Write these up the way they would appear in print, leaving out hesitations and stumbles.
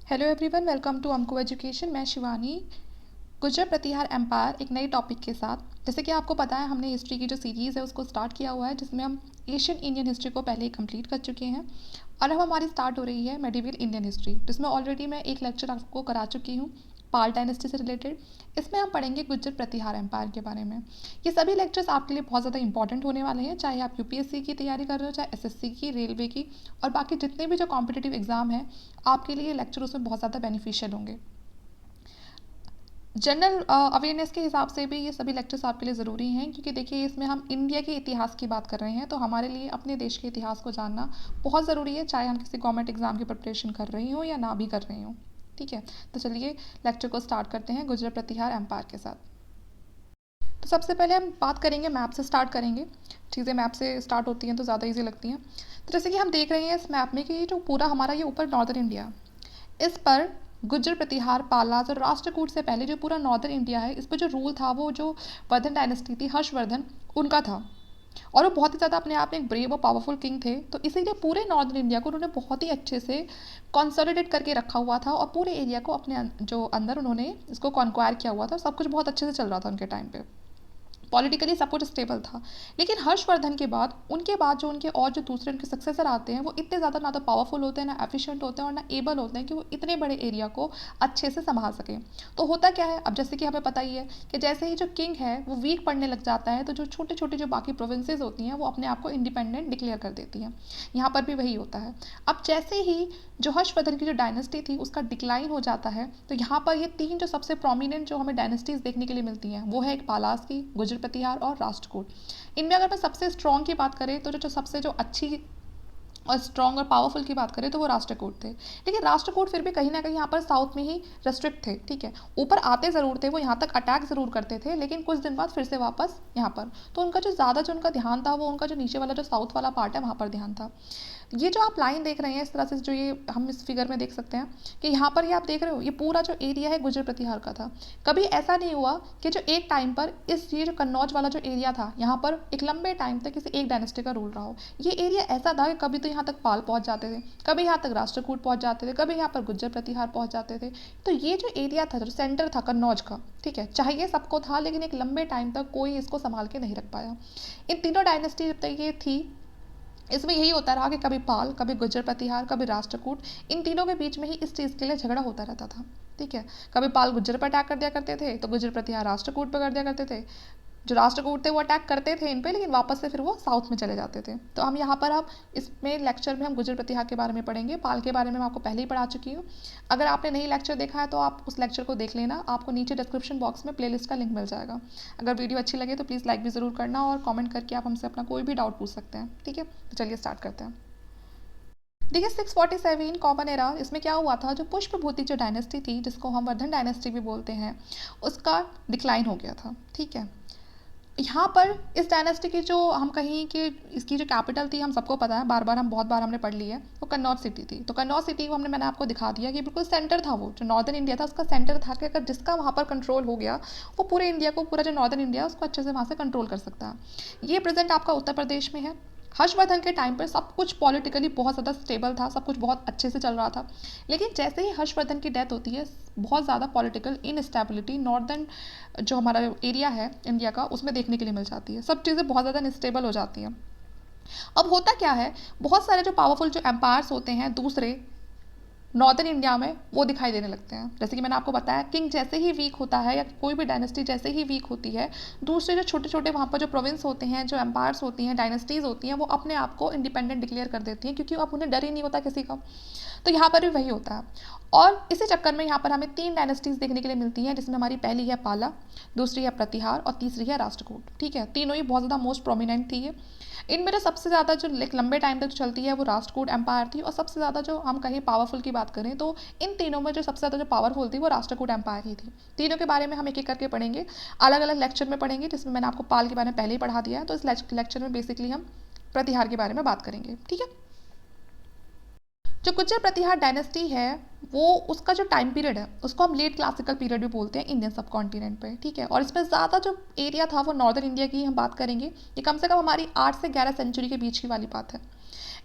Hello everyone, welcome to अमको education. मैं शिवानी। गुर्जर प्रतिहार empire एक नई टॉपिक के साथ। जैसे कि आपको पता है, हमने हिस्ट्री की जो सीरीज़ है उसको स्टार्ट किया हुआ है, जिसमें हम एशियन इंडियन हिस्ट्री को पहले ही कंप्लीट कर चुके हैं। और अब हमारी स्टार्ट हो रही है मेडिवल इंडियन हिस्ट्री, जिसमें ऑलरेडी मैं एक लेक्चर आपको करा चुकी हूँ पाल डायनेस्टी से रिलेटेड। इसमें हम पढ़ेंगे गुर्जर प्रतिहार एम्पायर के बारे में। ये सभी लेक्चर्स आपके लिए बहुत ज़्यादा इंपॉर्टेंट होने वाले हैं, चाहे आप यूपीएससी की तैयारी कर रहे हो, चाहे एसएससी की, रेलवे की, और बाकी जितने भी जो कॉम्पिटिटिव एग्जाम है, आपके लिए लेक्चर उसमें बहुत ज़्यादा बेनिफिशियल होंगे। जनरल अवेयरनेस के हिसाब से भी ये सभी लेक्चर्स आपके लिए ज़रूरी हैं, क्योंकि देखिए इसमें हम इंडिया के इतिहास की बात कर रहे हैं, तो हमारे लिए अपने देश के इतिहास को जानना बहुत ज़रूरी है, चाहे हम किसी गवर्नमेंट एग्जाम की प्रिपरेशन कर रही हों या ना भी कर रही हों। ठीक है, तो चलिए लेक्चर को स्टार्ट करते हैं गुर्जर प्रतिहार एम्पायर के साथ। तो सबसे पहले हम बात करेंगे, मैप से स्टार्ट करेंगे। चीज़ें मैप से स्टार्ट होती हैं तो ज़्यादा ईजी लगती हैं। तो जैसे कि हम देख रहे हैं इस मैप में कि ये जो पूरा हमारा ये ऊपर नॉर्दर्न इंडिया, इस पर गुर्जर प्रतिहार, पालाज और राष्ट्रकूट से पहले जो पूरा नॉर्दर्न इंडिया है, इस पर जो रूल था वो जो वर्धन डायनेस्टी थी, हर्षवर्धन, उनका था। और वो बहुत ही ज़्यादा अपने आप में एक ब्रेव और पावरफुल किंग थे, तो इसीलिए पूरे नॉर्दर्न इंडिया को उन्होंने बहुत ही अच्छे से कंसोलिडेट करके रखा हुआ था, और पूरे एरिया को अपने जो अंदर उन्होंने इसको कॉन्क्वायर किया हुआ था। सब कुछ बहुत अच्छे से चल रहा था उनके टाइम पे, पॉलिटिकली सब कुछ स्टेबल था। लेकिन हर्षवर्धन के बाद, उनके बाद जो उनके और जो दूसरे उनके सक्सेसर आते हैं, वो इतने ज़्यादा ना तो पावरफुल होते हैं, ना एफिशिएंट होते हैं, और ना एबल होते हैं कि वो इतने बड़े एरिया को अच्छे से संभाल सकें। तो होता क्या है, अब जैसे कि हमें पता ही है कि जैसे ही जो किंग है वो वीक पड़ने लग जाता है, तो जो छोटे छोटे जो बाकी प्रोविंसेस होती हैं वो अपने आप को इंडिपेंडेंट डिक्लेयर कर देती हैं। यहाँ पर भी वही होता है। अब जैसे ही जो हर्षवर्धन की जो डायनेस्टी थी उसका डिक्लाइन हो जाता है, तो यहाँ पर ये तीन जो सबसे प्रोमिनेंट जो हमें डायनेस्टीज देखने के लिए मिलती हैं, वो है एक पालास की, गुर्जर प्रतिहार और राष्ट्रकूट। इनमें अगर मैं सबसे स्ट्रॉन्ग की बात करें, तो जो सबसे जो अच्छी और स्ट्रॉन्ग और पावरफुल की बात करें, तो वो राष्ट्रकूट थे। लेकिन राष्ट्रकूट फिर भी कहीं ना कहीं यहाँ पर साउथ में ही रेस्ट्रिक्ट थे। ठीक है, ऊपर आते ज़रूर थे, वो यहाँ तक अटैक ज़रूर करते थे, लेकिन कुछ दिन बाद फिर से वापस यहाँ पर। तो उनका जो ज़्यादा जो उनका ध्यान था, वो उनका जो नीचे वाला जो साउथ वाला पार्ट है, वहाँ पर ध्यान था। ये जो आप लाइन देख रहे हैं इस तरह से, जो ये हम इस फिगर में देख सकते हैं कि यहाँ पर ये आप देख रहे हो, ये पूरा जो एरिया है गुर्जर प्रतिहार का था। कभी ऐसा नहीं हुआ कि जो एक टाइम पर ये जो कन्नौज वाला जो एरिया था, यहाँ पर एक लंबे टाइम तक किसी एक डायनेस्टी का रूल रहा हो। ये एरिया ऐसा था कि कभी तो यहाँ तक पाल पहुँच जाते थे, कभी यहाँ तक राष्ट्रकूट पहुँच जाते थे, कभी यहाँ पर गुर्जर प्रतिहार पहुँच जाते थे। तो ये जो एरिया था, जो सेंटर था कन्नौज का, ठीक है, चाहिए सबको था, लेकिन एक लंबे टाइम तक कोई इसको संभाल के नहीं रख पाया। इन तीनों डायनेस्टी जब तक ये थी, इसमें यही होता रहा कि कभी पाल, कभी गुर्जर प्रतिहार, कभी राष्ट्रकूट, इन तीनों के बीच में ही इस चीज़ के लिए झगड़ा होता रहता था। ठीक है, कभी पाल गुर्जर पर अटैक कर दिया करते थे, तो गुर्जर प्रतिहार राष्ट्रकूट पर कर दिया करते थे। जो राष्ट्रकूट थे वो अटैक करते थे इन पे, लेकिन वापस से फिर वो साउथ में चले जाते थे। तो हम यहाँ पर अब इसमें लेक्चर में हम गुर्जर प्रतिहार के बारे में पढ़ेंगे। पाल के बारे में मैं आपको पहले ही पढ़ा चुकी हूँ। अगर आपने नहीं लेक्चर देखा है तो आप उस लेक्चर को देख लेना, आपको नीचे डिस्क्रिप्शन बॉक्स में प्लेलिस्ट का लिंक मिल जाएगा। अगर वीडियो अच्छी लगे तो प्लीज़ लाइक भी ज़रूर करना, और कॉमेंट करके आप हमसे अपना कोई भी डाउट पूछ सकते हैं। ठीक है, तो चलिए स्टार्ट करते हैं। देखिए 647 कॉमन एरा, इसमें क्या हुआ था, जो पुष्पभूति जो डायनेस्टी थी, जिसको हम वर्धन डायनेस्टी भी बोलते हैं, उसका डिक्लाइन हो गया था। ठीक है, यहाँ पर इस डायनेस्टी की जो हम कहीं कि इसकी जो कैपिटल थी, हम सबको पता है, बार बार हम बहुत बार हमने पढ़ ली है, वो कन्नौज सिटी थी। तो कन्नौज सिटी को मैंने आपको दिखा दिया कि बिल्कुल सेंटर था, वो जो नॉर्दर्न इंडिया था उसका सेंटर था, कि अगर जिसका वहाँ पर कंट्रोल हो गया, वो पूरे इंडिया को, पूरा जो नॉर्दर्न इंडिया है उसको अच्छे से वहाँ से कंट्रोल कर सकता है। ये प्रेजेंट आपका उत्तर प्रदेश में है। हर्षवर्धन के टाइम पर सब कुछ पॉलिटिकली बहुत ज़्यादा स्टेबल था, सब कुछ बहुत अच्छे से चल रहा था। लेकिन जैसे ही हर्षवर्धन की डेथ होती है, बहुत ज़्यादा पॉलिटिकल इनस्टेबिलिटी नॉर्दर्न जो हमारा एरिया है इंडिया का, उसमें देखने के लिए मिल जाती है। सब चीज़ें बहुत ज़्यादा अनस्टेबल हो जाती हैं। अब होता क्या है, बहुत सारे जो पावरफुल जो एम्पायर्स होते हैं दूसरे नॉर्दर्न इंडिया में, वो दिखाई देने लगते हैं। जैसे कि मैंने आपको बताया, किंग जैसे ही वीक होता है, या कोई भी डायनेस्टी जैसे ही वीक होती है, दूसरे जो छोटे छोटे वहाँ पर जो प्रोविंस होते हैं, जो एम्पायर्स होती हैं, डायनेस्टीज़ होती हैं, वो अपने आप को इंडिपेंडेंट डिक्लेयर कर देती हैं, क्योंकि अब उन्हें डर ही नहीं होता किसी का। तो यहाँ पर भी वही होता है। और इसी चक्कर में यहाँ पर हमें तीन डायनेस्टीज़ देखने के लिए मिलती हैं, जिसमें हमारी पहली है पाला, दूसरी है प्रतिहार, और तीसरी है राष्ट्रकूट। ठीक है, तीनों ही बहुत ज़्यादा मोस्ट प्रोमिनेंट थी। इनमें जो सबसे ज़्यादा जो लंबे टाइम तक चलती है वो राष्ट्रकूट एम्पायर थी, और सबसे ज़्यादा जो हम कहीं पावरफुल की बात करें, तो इन तीनों में जो सबसे ज़्यादा जो पावरफुल थी वो राष्ट्रकूट एम्पायर ही थी। तीनों के बारे में हम एक एक करके पढ़ेंगे, अलग अलग लेक्चर में पढ़ेंगे, जिसमें मैंने आपको पाल के बारे में पहले ही पढ़ा दिया है। तो इस लेक्चर में बेसिकली हम प्रतिहार के बारे में बात करेंगे। ठीक है, जो गुर्जर प्रतिहार डायनेस्टी है, वो उसका जो टाइम पीरियड है उसको हम लेट क्लासिकल पीरियड भी बोलते हैं इंडियन सब कॉन्टिनेंट पे। ठीक है, और इसमें ज़्यादा जो एरिया था वो नॉर्दर्न इंडिया की हम बात करेंगे। ये कम से कम हमारी 8 से 11 सेंचुरी के बीच की वाली बात है।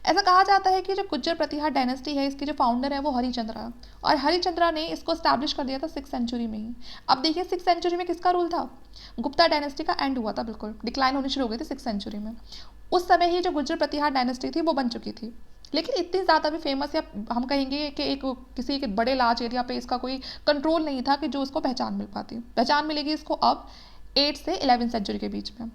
ऐसा कहा जाता है कि जो गुज्जर प्रतिहार डायनेस्टी है इसके जो फाउंडर है वो हरिचंद्रा है, और हरिचंद्रा ने इसको स्टैब्लिश कर दिया था 6th सेंचुरी में ही। अब देखिए 6th सेंचुरी में किसका रूल था? गुप्ता डायनेस्टी का एंड हुआ था, बिल्कुल डिक्लाइन होनी शुरू हो गई थी 6th सेंचुरी में। उस समय ही जो गुज्जर प्रतिहार डायनेस्टी थी वो बन चुकी थी, लेकिन इतनी ज़्यादा भी फेमस या हम कहेंगे कि एक किसी एक बड़े लार्ज एरिया पे इसका कोई कंट्रोल नहीं था कि जो उसको पहचान मिल पाती। पहचान मिलेगी इसको अब 8 से 11 सेंचुरी के बीच में।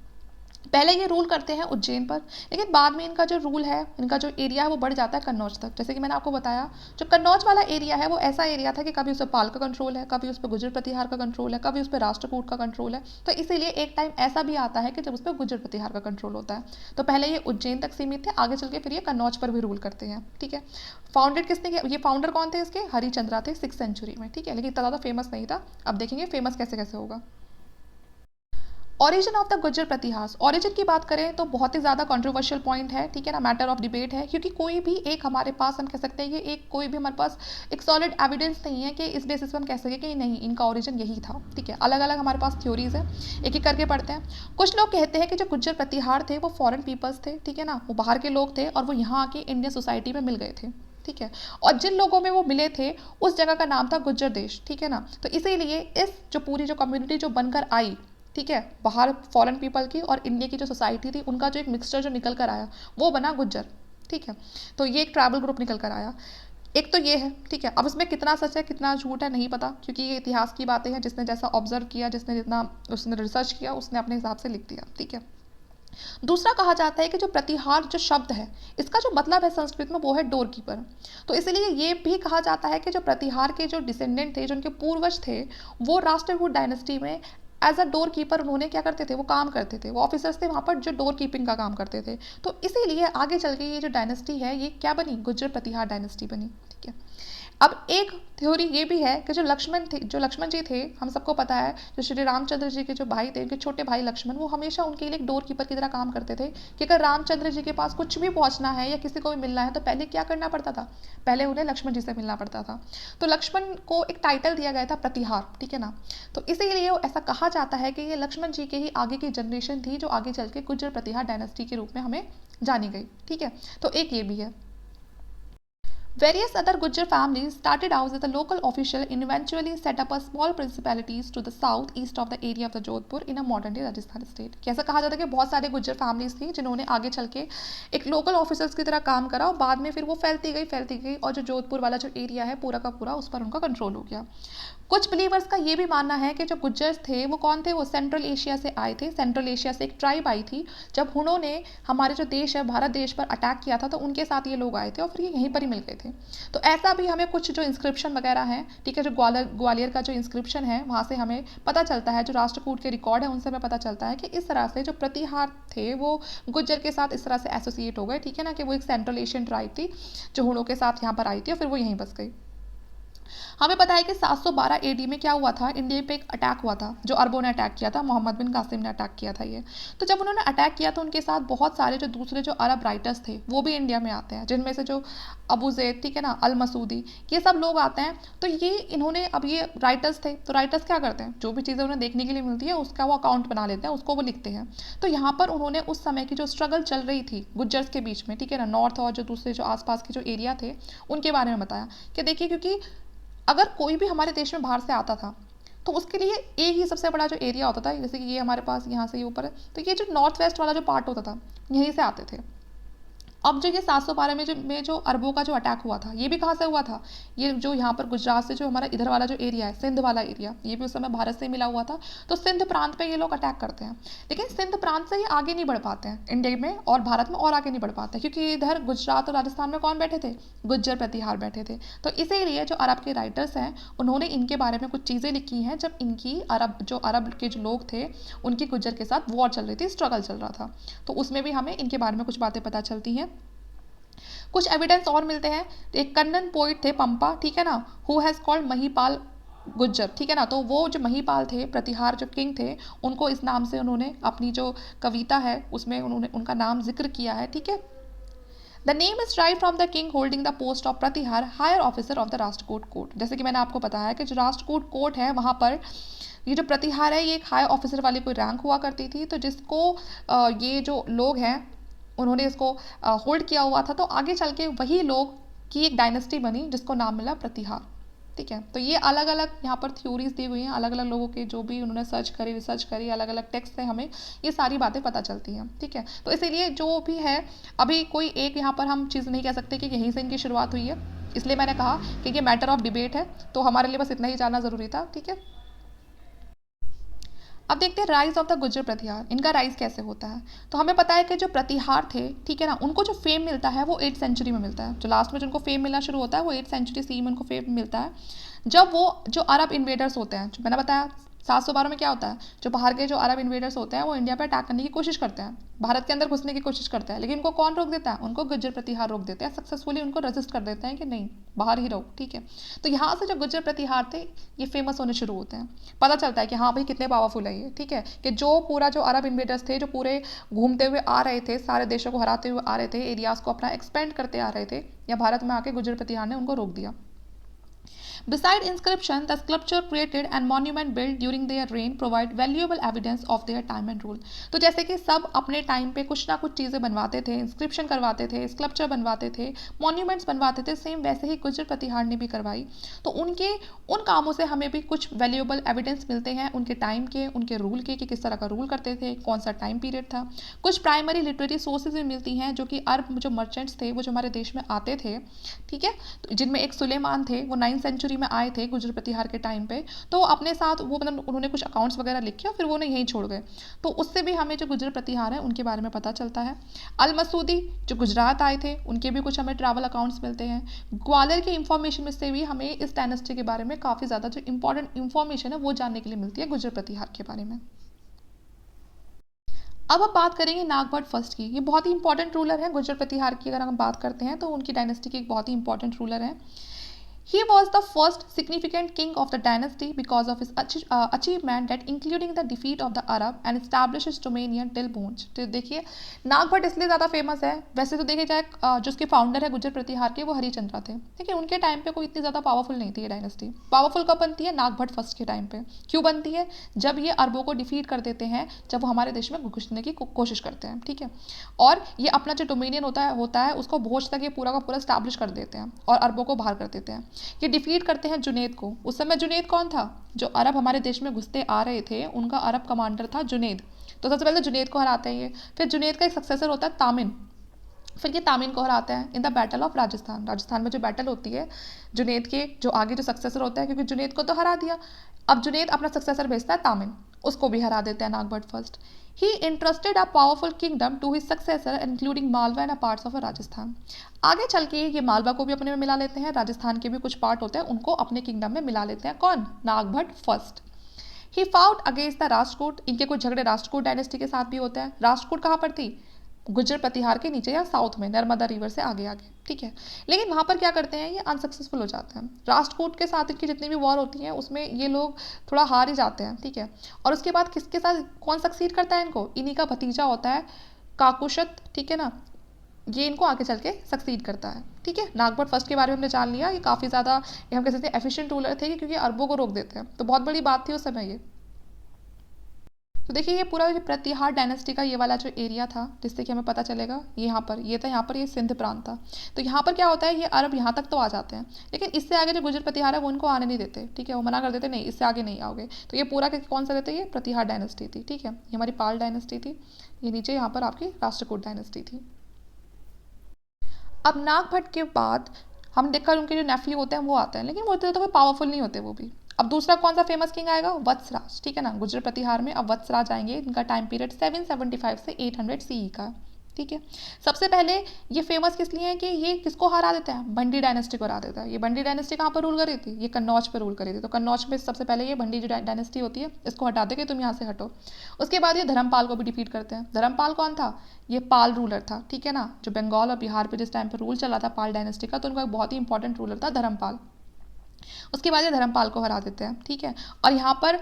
पहले ये रूल करते हैं उज्जैन पर, लेकिन बाद में इनका जो रूल है, इनका जो एरिया है वो बढ़ जाता है कन्नौज तक। जैसे कि मैंने आपको बताया, जो कन्नौज वाला एरिया है वो ऐसा एरिया था कि कभी उस पर पाल का कंट्रोल है, कभी उस पर गुज्जर प्रतिहार का कंट्रोल है, कभी उस पर राष्ट्रकूट का कंट्रोल है। तो इसीलिए एक टाइम ऐसा भी आता है कि जब उस पर गुज्जर प्रतिहार का कंट्रोल होता है। तो पहले ये उज्जैन तक सीमित थे, आगे चल के फिर ये कन्नौज पर भी रूल करते हैं। ठीक है, फाउंडेड किसने किया? ये फाउंडर कौन थे इसके? हरिचंद्रा थे 6th सेंचुरी में। ठीक है, लेकिन इतना ज़्यादा फेमस नहीं था। अब देखेंगे फेमस कैसे कैसे होगा। Origin of the Gujjar Pratiharas, origin की बात करें तो बहुत ही ज़्यादा कंट्रोवर्शियल पॉइंट है, ठीक है ना, मैटर ऑफ डिबेट है, क्योंकि कोई भी एक हमारे पास हम कह सकते हैं कि एक कोई भी हमारे पास एक सॉलिड एविडेंस नहीं है कि इस बेसिस पर हम कह सकें कि नहीं इनका ऑरिजिन यही था। ठीक है, अलग अलग हमारे पास थ्योरीज है, एक एक करके पढ़ते हैं। कुछ लोग कहते हैं कि जो गुज्जर प्रतिहार थे वो फॉरेन पीपल्स थे, ठीक है ना, वो बाहर के लोग थे और वो यहाँ आके इंडियन सोसाइटी में मिल गए थे। ठीक है, और जिन लोगों में वो मिले थे उस जगह का नाम था गुज्जर देश। ठीक है ना, तो इसीलिए इस जो पूरी जो कम्युनिटी जो बनकर आई, ठीक है, बाहर फॉरेन पीपल की और इंडिया की जो सोसाइटी थी उनका जो एक मिक्सचर जो निकल कर आया वो बना गुज्जर। ठीक है, तो ये एक ट्रैवल ग्रुप निकल कर आया। एक तो ये है, ठीक है। अब इसमें कितना सच है कितना झूठ है नहीं पता, क्योंकि ये इतिहास की बातें हैं, जिसने जैसा ऑब्जर्व किया, जिसने जितना उसने रिसर्च किया उसने अपने हिसाब से लिख दिया। ठीक है, दूसरा कहा जाता है कि जो प्रतिहार जो शब्द है इसका जो मतलब है संस्कृत में वो है डोर कीपर। तो इसलिए ये भी कहा जाता है कि जो प्रतिहार के जो डिसेंडेंट थे, जो उनके पूर्वज थे, वो राष्ट्रकूट डायनेस्टी में एज अ डोर कीपर उन्होंने क्या करते थे, वो काम करते थे, वो ऑफिसर्स थे वहाँ पर जो डोर कीपिंग का काम करते थे। तो इसीलिए आगे चल के ये जो डायनेस्टी है ये क्या बनी? गुज्जर प्रतिहार डायनेस्टी बनी। ठीक है, अब एक थ्योरी ये भी है कि जो लक्ष्मण जी थे, हम सबको पता है, जो श्री रामचंद्र जी के जो भाई थे, उनके छोटे भाई लक्ष्मण, वो हमेशा उनके लिए एक डोर कीपर की तरह काम करते थे कि अगर रामचंद्र जी के पास कुछ भी पहुंचना है या किसी को भी मिलना है तो पहले क्या करना पड़ता था? पहले उन्हें लक्ष्मण जी से मिलना पड़ता था। तो लक्ष्मण को एक टाइटल दिया गया था प्रतिहार। ठीक है ना, तो इसीलिए ऐसा कहा जाता है कि ये लक्ष्मण जी के ही आगे की जनरेशन थी जो आगे चल के गुज्जर प्रतिहार डायनेस्टी के रूप में हमें जानी गई। ठीक है, तो एक ये भी है। Various other Gujjar families started out as a local official and eventually set up a small principalities to the south east of the area of the Jodhpur in a modern day Rajasthan state। कैसा कहा जाता है कि बहुत सारे Gujjar families थी जिन्होंने आगे चल के एक लोकल ऑफिसर्स की तरह काम करा और बाद में फिर वो फैलती गई और जो जोधपुर वाला जो एरिया है पूरा का पूरा उस पर उनका कंट्रोल हो गया। कुछ बिलीवर्स का ये भी मानना है कि जो गुज्जर्स थे वो कौन थे? वो सेंट्रल एशिया से आए थे। सेंट्रल एशिया से एक ट्राइब आई थी, जब उन्होंने हमारे जो देश है भारत देश पर अटैक किया था तो उनके साथ ये लोग आए थे और फिर ये यहीं पर ही मिल गए थे। तो ऐसा भी हमें कुछ जो इंस्क्रिप्शन वगैरह हैं, ठीक है, जो ग्वालियर का जो इंस्क्रिप्शन है वहाँ से हमें पता चलता है, जो राष्ट्रकूट के रिकॉर्ड है उनसे हमें पता चलता है कि इस तरह से जो प्रतिहार थे वो गुज्जर के साथ इस तरह से एसोसिएट हो गए। ठीक है ना, कि वो एक सेंट्रल एशियन ट्राइब थी जो हुणों के साथ यहाँ पर आई थी और फिर वो यहीं बस गई। हमें पता है कि 712 एडी में क्या हुआ था, इंडिया पे एक अटैक हुआ था, जो अरबों ने अटैक किया था, मोहम्मद बिन कासिम ने अटैक किया था ये। तो जब उन्होंने अटैक किया तो उनके साथ बहुत सारे जो दूसरे जो अरब राइटर्स थे वो भी इंडिया में आते हैं, जिनमें से जो अबू ज़ैद, ठीक है ना, अल मसूदी, ये सब लोग आते हैं। तो ये इन्होंने, अब ये राइटर्स थे तो राइटर्स क्या करते हैं, जो भी चीज़ें उन्हें देखने के लिए मिलती है उसका वो अकाउंट बना लेते हैं, उसको वो लिखते हैं। तो यहाँ पर उन्होंने उस समय की जो स्ट्रगल चल रही थी गुज्जर्स के बीच में, ठीक है ना, नॉर्थ और जो दूसरे जो आसपास के जो एरिया थे उनके बारे में बताया कि देखिए, क्योंकि अगर कोई भी हमारे देश में बाहर से आता था तो उसके लिए एक ही सबसे बड़ा जो एरिया होता था, जैसे कि ये हमारे पास यहाँ से ये ऊपर है, तो ये जो नॉर्थ वेस्ट वाला जो पार्ट होता था यहीं से आते थे। अब जो ये 712 में जो अरबों का जो अटैक हुआ था, ये भी कहाँ से हुआ था? ये जो यहाँ पर गुजरात से जो हमारा इधर वाला जो एरिया है, सिंध वाला एरिया, ये भी उस समय भारत से मिला हुआ था। तो सिंध प्रांत पे ये लोग अटैक करते हैं, लेकिन सिंध प्रांत से ये आगे नहीं बढ़ पाते हैं इंडिया में और भारत में, और आगे नहीं बढ़ पाते क्योंकि इधर गुजरात और राजस्थान में कौन बैठे थे? गुज्जर प्रतिहार बैठे थे। तो इसीलिए जो अरब के राइटर्स हैं उन्होंने इनके बारे में कुछ चीज़ें लिखी हैं जब इनकी अरब के जो लोग थे उनकी गुज्जर के साथ वॉर चल रही थी, स्ट्रगल चल रहा था। तो उसमें भी हमें इनके बारे में कुछ बातें पता चलती हैं। कुछ एविडेंस और मिलते हैं। एक कन्नन पोइट थे पंपा, ठीक है ना, who has called Mahipal Gujjar, ठीक है ना, तो वो जो महिपाल थे, प्रतिहार जो किंग थे, उनको इस नाम से उन्होंने अपनी जो कविता है उसमें उन्होंने उनका नाम जिक्र किया है। ठीक है, the name is right from the king holding the post of Pratihara higher officer of the Rashtrakuta court. जैसे कि मैंने आपको बताया कि जो राष्ट्रकूट कोर्ट है वहाँ पर ये जो प्रतिहार है ये एक हाई ऑफिसर वाली कोई रैंक हुआ करती थी, तो जिसको ये जो लोग हैं उन्होंने इसको होल्ड किया हुआ था, तो आगे चल के वही लोग की एक डायनेस्टी बनी जिसको नाम मिला प्रतिहार। ठीक है, तो ये अलग अलग यहाँ पर थ्योरीज दी हुई हैं, अलग अलग लोगों के जो भी उन्होंने सर्च करी, रिसर्च करी, अलग अलग टेक्स्ट से हमें ये सारी बातें पता चलती हैं। ठीक है, तो इसीलिए जो भी है, अभी कोई एक यहाँ पर हम चीज़ नहीं कह सकते कि यहीं से इनकी शुरुआत हुई है, इसलिए मैंने कहा कि ये मैटर ऑफ डिबेट है, तो हमारे लिए बस इतना ही जानना ज़रूरी था। ठीक है, अब देखते हैं राइज ऑफ द गुर्जर प्रतिहार, इनका राइज कैसे होता है। तो हमें पता है कि जो प्रतिहार थे, ठीक है ना, उनको जो फेम मिलता है वो 8th सेंचुरी में मिलता है। जो लास्ट में जो उनको फेम मिलना शुरू होता है वो 8th सेंचुरी सी में उनको फेम मिलता है, जब वो जो अरब इन्वेडर्स होते हैं, जो मैंने बताया 712 में क्या होता है, जो बाहर के जो अरब इन्वेडर्स होते हैं वो इंडिया पर अटैक करने की कोशिश करते हैं, भारत के अंदर घुसने की कोशिश करते हैं, लेकिन उनको कौन रोक देता है, उनको गुर्जर प्रतिहार रोक देते हैं, सक्सेसफुली उनको रेजिस्ट कर देते हैं कि नहीं बाहर ही रहो। ठीक है, तो यहाँ से जो गुर्जर प्रतिहार थे ये फेमस होने शुरू होते हैं, पता चलता है कि हाँ भाई कितने पावरफुल है ये। ठीक है, कि जो पूरा जो अरब इन्वेडर्स थे, जो पूरे घूमते हुए आ रहे थे, सारे देशों को हराते हुए आ रहे थे, एरियाज को अपना एक्सपेंड करते आ रहे थे, या भारत में आके गुर्जर प्रतिहार ने उनको रोक दिया। Beside inscription, the sculpture created and monument built during their reign provide valuable evidence of their time and rule. तो जैसे कि सब अपने टाइम पे कुछ ना कुछ चीज़ें बनवाते थे, इंस्क्रिप्शन करवाते थे, स्कल्पचर बनवाते थे, मॉन्यूमेंट्स बनवाते थे, सेम वैसे ही गुर्जर प्रतिहार ने भी करवाई। तो उनके उन कामों से हमें भी कुछ वैल्यूएबल एविडेंस मिलते हैं उनके टाइम के, उनके रूल के, कि किस तरह का रूल करते थे, कौन सा टाइम पीरियड था। कुछ प्राइमरी लिटरेरी सोर्सेज भी मिलती हैं, जो कि अरब जो मर्चेंट्स थे वो जो हमारे देश में आते थे, ठीक है, तो जिनमें एक सुलेमान थे, वो 9th सेंचुरी में आए थे गुर्जर प्रतिहार के टाइम पे, तो अपने साथ वो मतलब उन्होंने कुछ अकाउंट्स वगैरह लिखे और फिर वो उन्हें यहीं छोड़ गए, तो उससे भी हमें जो गुर्जर प्रतिहार है उनके बारे में पता चलता है। अल मसूदी जो गुजरात आए थे, उनके भी कुछ हमें ट्रैवल अकाउंट्स मिलते हैं। ग्वालियर के इंफॉर्मेशन में से भी हमें इस डायनेस्टी के बारे में काफ़ी ज़्यादा जो इंपॉर्टेंट इंफॉर्मेशन है वो जानने के लिए मिलती है गुर्जर प्रतिहार के बारे में। अब हम बात करेंगे नागभट्ट फर्स्ट की। ये बहुत ही इंपॉर्टेंट रूलर है गुर्जर प्रतिहार की, अगर हम बात करते हैं तो उनकी डायनेस्टी की एक बहुत ही इंपॉर्टेंट रूलर है। He was the first significant king of the dynasty because of his achievement that including the defeat of the Arab and established his dominion till Poonch। तो देखिए नागभट्ट इसलिए ज़्यादा फेमस है, वैसे तो देखिए जाए जो उसके फाउंडर है गुर्जर प्रतिहार के वो हरिचंद्र थे, ठीक है, उनके टाइम पे कोई इतनी ज़्यादा पावरफुल नहीं थी ये डायनेस्टी। पावरफुल कब बनती है, नागभट्ट फर्स्ट के टाइम पे। क्यों बनती है, जब ये अरबों को डिफीट कर देते हैं, जब वो हमारे देश में घुसने की कोशिश करते हैं, ठीक है, और ये अपना जो डोमिनियन होता है उसको भोज तक ये पूरा का पूरा स्टैब्लिश कर देते हैं और अरबों को बाहर कर देते हैं। ये डिफीट करते हैं जुनेद को। उस समय जुनेद कौन था, जो अरब हमारे देश में घुसते आ रहे थे उनका अरब कमांडर था जुनेद। तो सबसे पहले जुनेद को हराते हैं ये, फिर जुनेद का एक सक्सेसर होता है तामिन, फिर ये तामिन को हराते हैं in the battle of Rajasthan. Rajasthan में जो बैटल होती है, जुनेद के जो आगे जो सक्सेसर होता है, क्योंकि जुनेद को तो हरा दिया, अब जुनेद अपना सक्सेसर भेजता है तामिन, उसको भी हरा देते हैं Nagabhata first. He interested a powerful kingdom to his successor including Malwa and a parts of Rajasthan. आगे चल के ये मालवा को भी अपने में मिला लेते हैं, राजस्थान के भी कुछ पार्ट होते हैं उनको अपने किंगडम में मिला लेते हैं। कौन, Nagabhata first. He fought against the Rashtrakuta. इनके कुछ झगड़े राष्ट्रकूट डायनेस्टी के साथ भी होते हैं। राष्ट्रकूट कहाँ पर थी, गुर्जर प्रतिहार के नीचे या साउथ में, नर्मदा रिवर से आगे आगे, ठीक है, लेकिन वहाँ पर क्या करते हैं, ये अनसक्सेसफुल हो जाते हैं। राष्ट्रकूट के साथ इनकी जितनी भी वॉर होती हैं उसमें ये लोग थोड़ा हार ही जाते हैं, ठीक है, और उसके बाद किसके साथ कौन सक्सीड करता है इनको, इन्हीं का भतीजा होता है काकुशत, ठीक है ना, ये इनको आगे चल के सक्सीड करता है। ठीक है, नागभट्ट फर्स्ट के बारे में हमने जान लिया, ये काफ़ी ज़्यादा हम कह सकते हैं एफिशिएंट रूलर थे क्योंकि अरबों को रोक देते हैं, तो बहुत बड़ी बात थी उस समय ये। तो देखिए ये पूरा जो प्रतिहार डायनेस्टी का ये वाला जो एरिया था, जिससे कि हमें पता चलेगा, ये यहाँ पर ये था, यहाँ पर ये सिंध प्रांत था। तो यहाँ पर क्या होता है, ये अरब यहाँ तक तो आ जाते हैं, लेकिन इससे आगे जो गुर्जर प्रतिहार है वो इनको आने नहीं देते, ठीक है, वो मना कर देते, नहीं इससे आगे नहीं आओगे। तो ये पूरा कौन सा रहता है, ये प्रतिहार डायनेस्टी थी, ठीक है, ये हमारी पाल डायनेस्टी थी, ये नीचे यहाँ पर आपकी राष्ट्रकूट डायनेस्टी थी। अब नागभट्ट के बाद हम देखकर उनके जो नेफ्यू होते हैं वो आते हैं, लेकिन वो तो कोई पावरफुल नहीं होते वो भी। अब दूसरा कौन सा फेमस किंग आएगा, वत्सराज, ठीक है ना, गुर्जर प्रतिहार में अब वत्सराज आएंगे, इनका टाइम पीरियड 775 से 800 सीई का, ठीक है। सबसे पहले ये फेमस किस लिए है कि ये किसको हरा देता है, भंडी डायनेस्टी को हरा देता है। ये भंडी डायनेस्टी कहाँ पर रूल कर रही थी, ये कन्नौज पर रूल कर रही थी, तो कन्नौज में सबसे पहले ये भंडी जो डायनेस्टी होती है इसको हटा दे कि तुम यहाँ से हटो। उसके बाद ये धर्मपाल को भी डिफीट करते हैं। धर्मपाल कौन था, ये पाल रूलर था, ठीक है ना, जो बंगाल और बिहार पर जिस टाइम पर रूल चला था पाल डायनेस्टी का, तो उनका एक बहुत ही इंपॉर्टेंट रूलर था धर्मपाल। उसके बाद ये धर्मपाल को हरा देते हैं, ठीक है, और यहाँ पर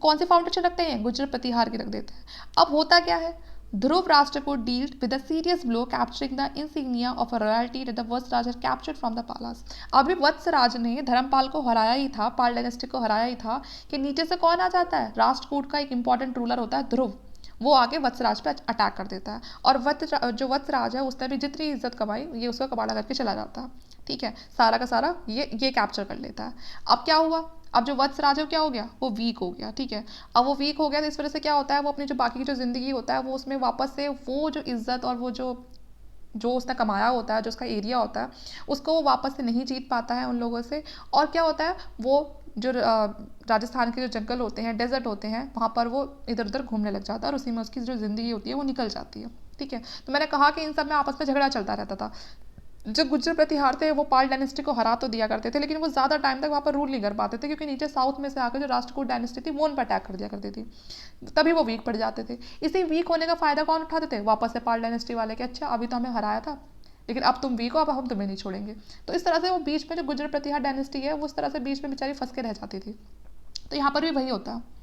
कौन से फाउंडेशन रखते हैं, गुर्जर प्रतिहार की रख देते हैं। अब होता क्या है, Dhruva Rashtrakuta dealt with a serious blow capturing the insignia of a royalty that the Vatsaraja had captured from the Palas. अभी वत्सराज ने धर्मपाल को हराया ही था, पाल डायनेस्टी को हराया ही था, कि नीचे से कौन आ जाता है, राष्ट्रकूट का एक इंपॉर्टेंट रूलर होता है ध्रुव, वो आके वत्सराज पे अटैक कर देता है, और जो वत्सराज है उसने भी जितनी इज्जत कमाई ये उसका कबाड़ा करके चला जाता है। ठीक है, सारा का सारा ये कैप्चर कर लेता है। अब क्या हुआ, अब जो वत्सराज है क्या हो गया, वो वीक हो गया। ठीक है, अब वो वीक हो गया तो इस वजह से क्या होता है, वो अपनी जो बाकी की जो ज़िंदगी होता है वो उसमें वापस से वो जो इज्जत और वो जो उसने कमाया होता है, जो उसका एरिया होता है, उसको वो वापस से नहीं जीत पाता है उन लोगों से। और क्या होता है, वो जो राजस्थान के जो जंगल होते हैं, डेजर्ट होते हैं, वहाँ पर वो इधर उधर घूमने लग जाता है और उसी में उसकी जो ज़िंदगी होती है वो निकल जाती है। ठीक है, तो मैंने कहा कि इन सब में आपस में झगड़ा चलता रहता था। जो गुज्जर प्रतिहार थे वो पाल डायनेस्टी को हरा तो दिया करते थे, लेकिन वो ज़्यादा टाइम तक वहाँ पर रूल नहीं कर पाते थे, क्योंकि नीचे साउथ में से आकर जो राष्ट्रकूट डायनेस्टी थी वो उन पर अटैक कर दिया करती थी, तभी वो वीक पड़ जाते थे। इसी वीक होने का फ़ायदा कौन उठाते थे, वापस से पाल डायनेस्टी वाले कि अच्छा अभी तो हमें हराया था, लेकिन अब तुम वीक हो, अब हम तुम्हें नहीं छोड़ेंगे। तो इस तरह से वो बीच में जो गुज्जर प्रतिहार डायनेस्टी है वो उस तरह से बीच में बेचारी फंस के रह जाती थी। तो यहाँ पर भी वही होता है।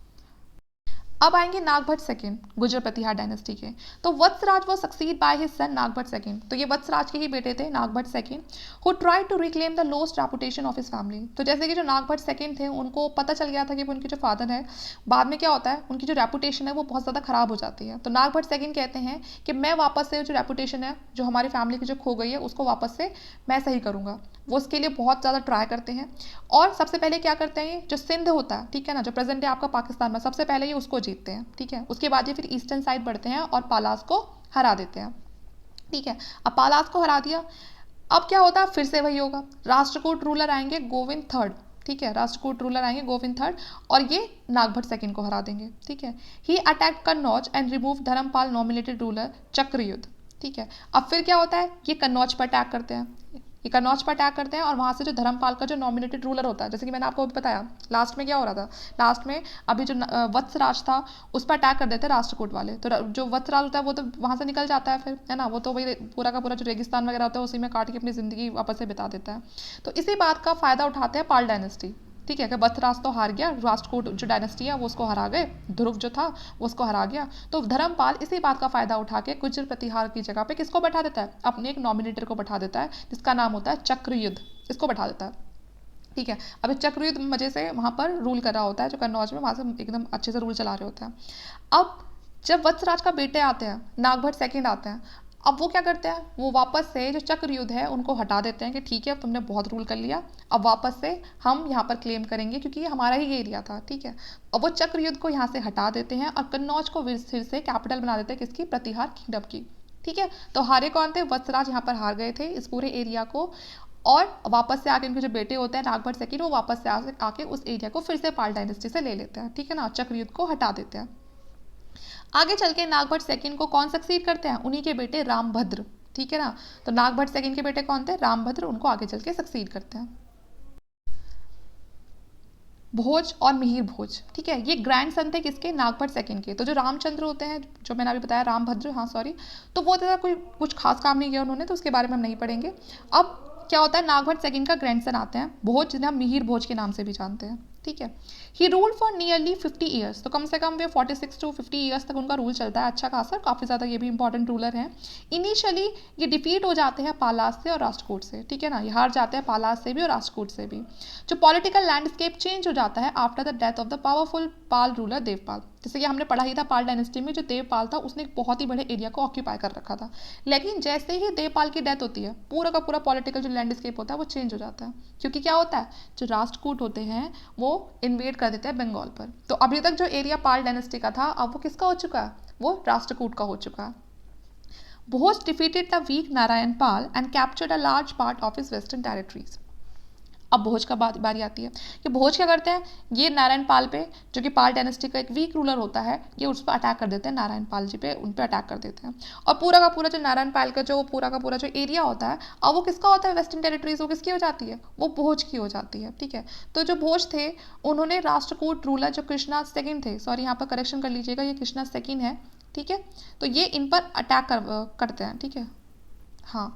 अब आएंगे नागभट्ट सेकंड, गुर्जर प्रतिहार डायनेस्टी के। तो वत्सराज वो succeed by his son Nagabhata second. तो ये वत्सराज के ही बेटे थे Nagabhata second, who tried to reclaim the lost reputation of his family. तो जैसे कि जो नागभट्ट सेकंड थे उनको पता चल गया था कि उनके जो फादर है, बाद में क्या होता है, उनकी जो रेपुटेशन है वो बहुत ज़्यादा खराब हो जाती है। तो नागभट्ट सेकंड कहते हैं कि मैं वापस से जो रेपुटेशन है जो हमारी फैमिली की जो खो गई है उसको वापस से मैं सही करूँगा। वो उसके लिए बहुत ज़्यादा ट्राई करते हैं, और सबसे पहले क्या करते हैं, जो सिंध होता है, ठीक है ना, जो प्रेजेंट है आपका पाकिस्तान में, सबसे पहले ये उसको जीतते हैं। ठीक है, उसके बाद ये फिर ईस्टर्न साइड बढ़ते हैं और पालास को हरा देते हैं। ठीक है, अब पालास को हरा दिया, अब क्या होता है, फिर से वही होगा, राष्ट्रकूट रूलर आएंगे गोविंद थर्ड। ठीक है, राष्ट्रकूट रूलर आएंगे गोविंद थर्ड और ये नागभट्ट सेकंड को हरा देंगे। ठीक है, he attacked Kannauj and remove Dharmapala nominated ruler Chakrayudha. ठीक है, अब फिर क्या होता है, ये कन्नौज पर अटैक करते हैं, ये कन्नौज पर अटैक करते हैं, और वहाँ से जो धर्मपाल का जो नॉमिनेटेड रूलर होता है, जैसे कि मैंने आपको अभी बताया लास्ट में क्या हो रहा था, लास्ट में अभी जो वत्सराज था उस पर अटैक कर देते हैं राष्ट्रकूट वाले। तो जो वत्सराज होता है वो तो वहाँ से निकल जाता है फिर, है ना, वो तो वही पूरा का पूरा जो रेगिस्तान वगैरह होता है उसी में काट के अपनी ज़िंदगी वापस से बिता देता है। तो इसी बात का फ़ायदा उठाते हैं पाल डायनेस्टी। ठीक है, कि वत्सराज तो हार गया, राष्ट्रकूट जो डायनेस्टी है वो उसको हरा गए, ध्रुव जो था वो उसको हरा गया, तो धर्मपाल इसी बात का फ़ायदा उठा के गुर्जर प्रतिहार की जगह पे किसको बैठा देता है, अपने एक नॉमिनेटर को बैठा देता है जिसका नाम होता है चक्रयुद्ध, इसको बैठा देता है। ठीक है, अब इस चक्रयुद्ध मजे से वहाँ पर रूल कर रहा होता है, जो कन्नौज में वहाँ से एकदम अच्छे से रूल चला रहे होते हैं। अब जब वत्सराज का बेटे आते हैं, नागभट्ट सेकंड आते हैं, अब वो क्या करते हैं, वो वापस से जो चक्रयुद्ध है उनको हटा देते हैं कि ठीक है अब तुमने बहुत रूल कर लिया, अब वापस से हम यहाँ पर क्लेम करेंगे क्योंकि ये हमारा ही एरिया था। ठीक है, अब वो चक्रयुद्ध को यहाँ से हटा देते हैं और कन्नौज को फिर से कैपिटल बना देते हैं किसकी, प्रतिहार किंगडम की। ठीक है, तो हारे कौन थे, वत्सराज यहाँ पर हार गए थे इस पूरे एरिया को, और वापस से आके इनके जो बेटे होते हैं नागभट्ट सेकंड वो वापस से आके उस एरिया को फिर से पाल डायनेस्टी से ले लेते हैं। ठीक है ना, चक्रयुद्ध को हटा देते हैं। आगे चल के नागभट्ट सेकंड को कौन सक्सीड करते हैं, उन्हीं के बेटे रामभद्र। ठीक है ना, तो नागभट्ट सेकंड के बेटे कौन थे, रामभद्र, उनको आगे चल के सक्सीड करते हैं। भोज और मिहिर भोज, ठीक है, ये ग्रैंड सन थे किसके, नागभट्ट सेकंड के। तो जो रामचंद्र होते हैं, जो मैंने अभी बताया, रामभद्र, हाँ सॉरी, तो वो ज़्यादा कोई कुछ खास काम नहीं किया उन्होंने, तो उसके बारे में हम नहीं पढ़ेंगे। अब क्या होता है, नागभट्ट सेकंड का ग्रैंडसन आते हैं भोज, जिन्हें हम मिहिर भोज के नाम से भी जानते हैं। ठीक है, he ruled for nearly 50 years, तो कम से कम वे 46 टू 50 ईयर्स तक उनका रूल चलता है, अच्छा खासा, काफ़ी ज़्यादा ये भी इंपॉर्टेंट रूलर हैं। इनिशियली ये डिफीट हो जाते हैं पालास से और राष्ट्रकूट से। ठीक है ना, ये हार जाते हैं पालास से भी और राष्ट्रकूट से भी। जो पॉलिटिकल लैंडस्केप चेंज हो जाता है after the death of the powerful Pal ruler Devpal. जैसे कि हमने पढ़ा ही था पाल डायनेस्टी में, जो देवपाल था उसने एक बहुत ही बड़े एरिया को ऑक्यूपाई कर रखा था, लेकिन जैसे ही देवपाल की डेथ होती है पूरा का पूरा पॉलिटिकल जो लैंडस्केप होता है वो चेंज हो जाता है, क्योंकि क्या होता है, जो राष्ट्रकूट होते हैं वो इन्वेड कर देते हैं बंगाल पर। तो अभी तक जो एरिया पाल डायनेस्टी का था अब वो किसका हो चुका है, वो राष्ट्रकूट का हो चुका है। Bhoja defeated the weak Narayan Pala and captured a large part of his western territories. अब भोज का बारी आती है कि भोज क्या करते हैं, ये नारायण पाल पे, जो कि पाल डायनेस्टी का एक वीक रूलर होता है, ये उस पर अटैक कर देते हैं, नारायण पाल जी पे, उन पर अटैक कर देते हैं। और पूरा का पूरा जो नारायण पाल का जो पूरा का पूरा जो एरिया होता है, अब वो किसका होता है, वेस्टर्न टेरिटरीज, वो किसकी हो जाती है, वो भोज की हो जाती है। ठीक है, तो जो भोज थे उन्होंने राष्ट्रकूट रूलर जो कृष्णा सेकंड थे, सॉरी यहाँ पर करेक्शन कर लीजिएगा, ये कृष्णा सेकंड है। ठीक है, तो ये इन पर अटैक करते हैं। ठीक है, हाँ,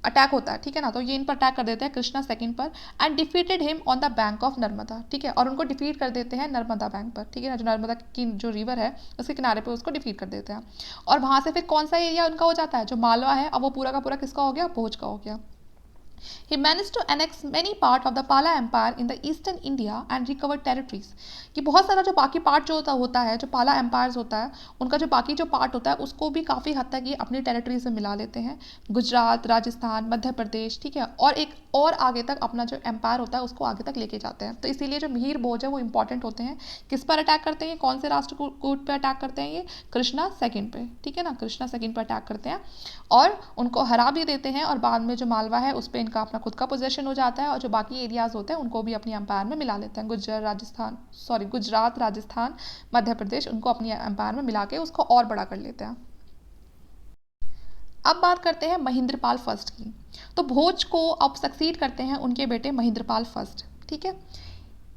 अटैक होता है। ठीक है ना, तो ये इन पर अटैक कर देते हैं कृष्णा सेकंड पर and defeated him on the bank of Narmada. ठीक है, और उनको डिफीट कर देते हैं नर्मदा बैंक पर। ठीक है ना, जो नर्मदा की जो रिवर है उसके किनारे पर उसको डिफीट कर देते हैं, और वहाँ से फिर कौन सा एरिया उनका हो जाता है, जो मालवा है, अब वो पूरा का पूरा किसका हो गया, भोज का हो गया। He managed to annex many part of the Pala Empire in the eastern India and recover territories. कि बहुत सारा जो बाकी पार्ट जो होता है, जो पाला एम्पायर्स होता है, उनका जो बाकी जो पार्ट होता है उसको भी काफ़ी हद तक ये अपनी टेरिटरी से मिला लेते हैं। गुजरात, राजस्थान, मध्य प्रदेश, ठीक है, और एक और आगे तक अपना जो एम्पायर होता है उसको आगे तक लेके जाते हैं। तो इसीलिए जो मिहिर भोज है वो इंपॉर्टेंट होते हैं। किस पर अटैक करते हैं, कौन से राष्ट्रकूट पर अटैक करते हैं, ये कृष्णा सेकंड पे, ठीक है ना, कृष्णा सेकंड पर अटैक करते हैं और उनको हरा भी देते हैं। और बाद में जो मालवा है उस पर इनका अपना खुद का पोजेशन हो जाता है और जो बाकी एरियाज होते हैं उनको भी अपनी एम्पायर में मिला लेते हैं। गुजरात, राजस्थान, मध्य प्रदेश, उनको अपनी एम्पायर में मिला के उसको और बड़ा कर लेते हैं। अब बात करते हैं महेंद्रपाल फर्स्ट की। तो भोज को अब सक्सीड करते हैं उनके बेटे महेंद्रपाल फर्स्ट, ठीक है।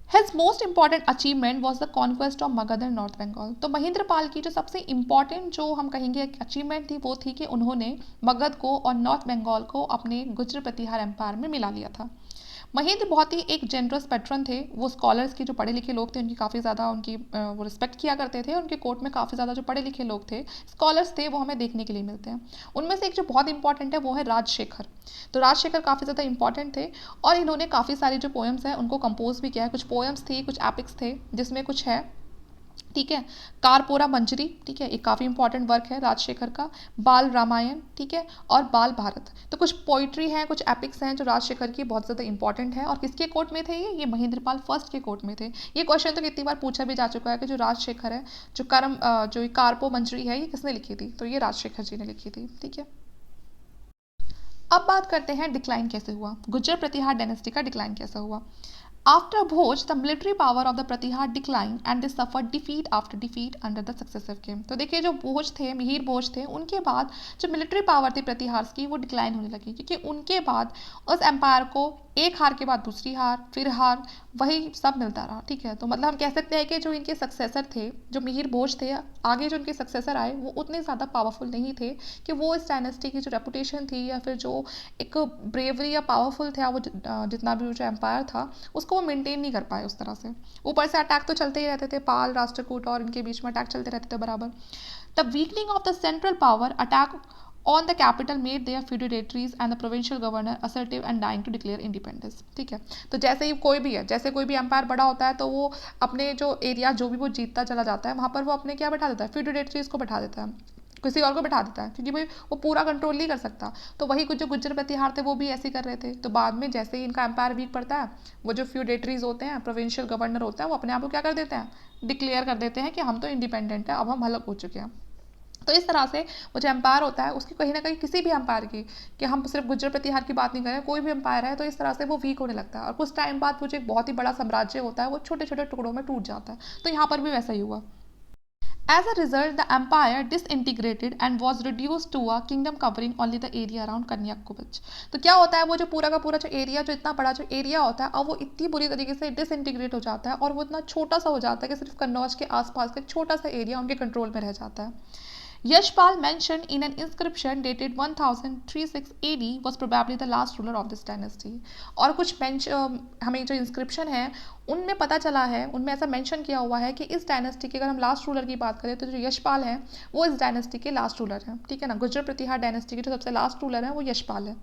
His most important achievement was the conquest of Magध and नॉर्थ बंगाल। तो महेंद्रपाल की जो सबसे इम्पॉर्टेंट जो हम कहेंगे अचीवमेंट थी वो थी कि उन्होंने मगध को और नॉर्थ बंगाल को अपने गुर्जर प्रतिहार एम्पायर में मिला लिया था। महेंद्र बहुत ही एक जेनरस पैट्रन थे। वो स्कॉलर्स की जो पढ़े लिखे लोग थे उनकी काफ़ी ज़्यादा उनकी वो रिस्पेक्ट किया करते थे। उनके कोर्ट में काफ़ी ज़्यादा जो पढ़े लिखे लोग थे, स्कॉलर्स थे, वो हमें देखने के लिए मिलते हैं। उनमें से एक जो बहुत इंपॉर्टेंट है वो है राजशेखर। तो राजशेखर काफ़ी ज़्यादा इंपॉर्टेंट थे और इन्होंने काफ़ी सारी जो पोएम्स हैं उनको कंपोज भी किया है। कुछ पोएम्स थी, कुछ एपिक्स थे, जिसमें कुछ है, ठीक है, कारपोरा मंजरी, ठीक है, एक काफ़ी इंपॉर्टेंट वर्क है राजशेखर का, बाल रामायण, ठीक है, और बाल भारत। तो कुछ पोइट्री हैं, कुछ एपिक्स हैं जो राजशेखर की बहुत ज़्यादा इंपॉर्टेंट है। और किसके कोर्ट में थे ये महेंद्रपाल फर्स्ट के कोर्ट में थे। ये क्वेश्चन तो कितनी बार पूछा भी जा चुका है कि जो राजशेखर है, जो कारपो मंजरी है, ये किसने लिखी थी, तो ये राजशेखर जी ने लिखी थी, ठीक है। अब बात करते हैं डिक्लाइन कैसे हुआ, गुर्जर प्रतिहार डायनेस्टी का डिक्लाइन कैसा हुआ। After Bhoj, the military power of the Pratihar declined and they suffered defeat after defeat under the successive king। तो देखिए जो भोज थे, मिहिर भोज थे, उनके बाद जो मिलिट्री पावर थी प्रतिहार की वो डिक्लाइन होने लगी, क्योंकि उनके बाद उस एम्पायर को एक हार के बाद दूसरी हार, फिर हार, वही सब मिलता रहा, ठीक है। तो मतलब हम कह सकते हैं कि जो इनके सक्सेसर थे, जो मिहिर भोज थे, आगे जो इनके सक्सेसर आए वो उतने ज़्यादा पावरफुल नहीं थे कि वो इस डायनेस्टी की जो रेपुटेशन थी या फिर जो एक ब्रेवरी या पावरफुल था वो जितना भी जो एम्पायर था उसको वो मेंटेन नहीं कर पाए उस तरह से। ऊपर से अटैक तो चलते ही रहते थे, पाल, राष्ट्रकूट और इनके बीच में अटैक चलते रहते थे बराबर। The weakening of the central power attack on the capital made their feudatories and the provincial governor assertive and dying to declare independence, ठीक है। तो जैसे ही कोई भी है, जैसे कोई भी एम्पायर बड़ा होता है तो वो अपने जो एरिया जो भी वो जीतता चला जाता है वहाँ पर वो अपने क्या बैठा देता है, फ्यूडिडेटरीज को बैठा देता है, किसी और को बैठा देता है, क्योंकि भाई वो पूरा कंट्रोल नहीं कर सकता। तो वही कुछ जो गुज्जर प्रतिहार थे वो भी ऐसे कर रहे थे। तो बाद में जैसे ही इनका एम्पायर वीक पड़ता है, वो जो फ्यूडेटरीज होते हैं, प्रोविंशियल गवर्नर होता है, वो अपने आप को क्या कर देते हैं, डिक्लेयर कर देते हैं कि हम तो इंडिपेंडेंट है, अब हम अलग हो चुके हैं। तो इस तरह से वो जो एम्पायर होता है उसकी कहीं ना कहीं किसी भी एम्पायर की, कि हम सिर्फ गुज्जर प्रतिहार की बात नहीं करें, कोई भी एम्पायर है, तो इस तरह से वो वीक होने लगता है और कुछ टाइम बाद वो जो एक बहुत ही बड़ा साम्राज्य होता है वो छोटे छोटे टुकड़ों में टूट जाता है। तो यहाँ पर भी वैसा ही हुआ। As a result, the empire disintegrated and was reduced to a kingdom covering only the area around Kanyakumari। तो क्या होता है, वो जो पूरा का पूरा जो एरिया, जो इतना बड़ा जो एरिया होता है, अब वो इतनी बुरी तरीके से डिसइंटीग्रेट हो जाता है और वो इतना छोटा सा हो जाता है कि सिर्फ कन्नौज के आसपास का छोटा सा एरिया उनके कंट्रोल में रह जाता है। Yashpal mentioned in an inscription dated 1036 AD was probably the last ruler of this dynasty। और कुछ हमें जो इंस्क्रिप्शन है उनमें पता चला है, उनमें ऐसा मेंशन किया हुआ है कि इस डायनेस्टी के, अगर हम लास्ट रूलर की बात करें तो जो यशपाल हैं वो इस डायनेस्टी के लास्ट रूलर हैं, ठीक है ना। गुर्जर प्रतिहार डायनेस्टी के जो सबसे लास्ट रूलर हैं वो यशपाल है।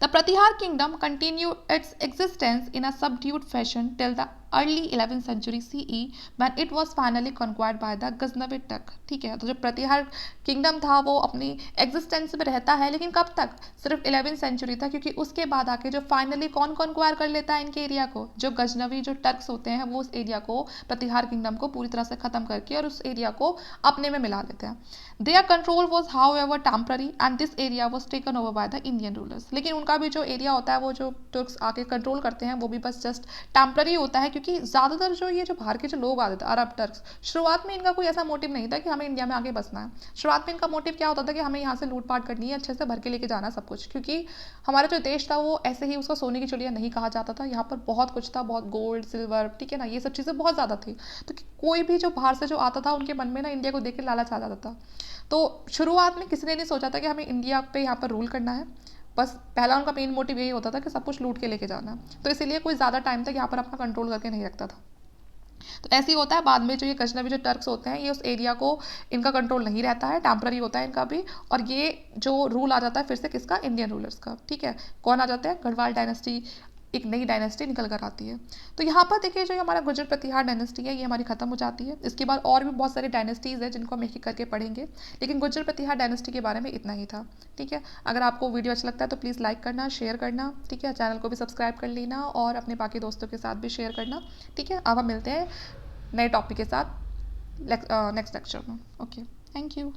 The Pratihar kingdom continued its existence in a subdued fashion till the early 11th century CE when it was finally conquered by the Ghaznavid Turk, ठीक है। तो जो प्रतिहार किंगडम था वो अपनी एग्जिस्टेंस में रहता है, लेकिन कब तक, सिर्फ 11th सेंचुरी तक, क्योंकि उसके बाद आके जो फाइनली कौन कॉन्क्वायर कर लेता है इनके एरिया को, जो गजनवी जो टर्क्स होते हैं वो उस एरिया को, प्रतिहार किंगडम को पूरी तरह से खत्म करके और उस एरिया को अपने में मिला लेते हैं। Their control was however temporary and this area was taken over by the Indian rulers। लेकिन उनका भी जो एरिया होता है वो जो टर्क्स आके कंट्रोल करते हैं वो भी बस जस्ट टेम्पररी होता है, क्योंकि ज़्यादातर जो ये जो बाहर के जो लोग आते थे अरब टर्क्स, शुरुआत में इनका कोई ऐसा मोटिव नहीं था कि हमें इंडिया में आके बसना है। शुरुआत में इनका मोटिव क्या होता था कि हमें यहाँ से लूटपाट करनी है, अच्छे से भर के लेके जाना सब कुछ, क्योंकि हमारा जो देश था वो ऐसे ही उसको सोने की चिड़िया नहीं कहा जाता था। यहाँ पर बहुत कुछ था, बहुत गोल्ड सिल्वर, ठीक है ना, ये सब चीज़ें बहुत ज़्यादा थी। तो कोई भी जो बाहर से जो आता था उनके मन में ना इंडिया को देख के लालच आ जाता था। तो शुरुआत में किसी ने नहीं सोचा था कि हमें इंडिया पे यहाँ पर रूल करना है, बस पहला उनका मेन मोटिव यही होता था कि सब कुछ लूट के लेके जाना। तो इसीलिए कोई ज़्यादा टाइम तक यहाँ पर अपना कंट्रोल करके नहीं रखता था। तो ऐसे ही होता है, बाद में जो ये गजनवी जो टर्क्स होते हैं, ये उस एरिया को, इनका कंट्रोल नहीं रहता है, टेम्पररी होता है इनका भी, और ये जो रूल आ जाता है फिर से किसका, इंडियन रूलर्स का। ठीक है, कौन आ जाता है, गढ़वाल डायनेस्टी, एक नई डायनेस्टी निकल कर आती है। तो यहाँ पर देखिए जो हमारा गुर्जर प्रतिहार डायनेस्टी है, ये हमारी खत्म हो जाती है। इसके बाद और भी बहुत सारी डायनेस्टीज़ है जिनको हम एक एक करके पढ़ेंगे, लेकिन गुर्जर प्रतिहार डायनेस्टी के बारे में इतना ही था। ठीक है, अगर आपको वीडियो अच्छा लगता है तो प्लीज़ लाइक करना, शेयर करना। ठीक है, चैनल को भी सब्सक्राइब कर लेना और अपने बाकी दोस्तों के साथ भी शेयर करना। ठीक है, अब हम मिलते हैं नए टॉपिक के साथ नेक्स्ट लेक्चर में। Okay, thank you.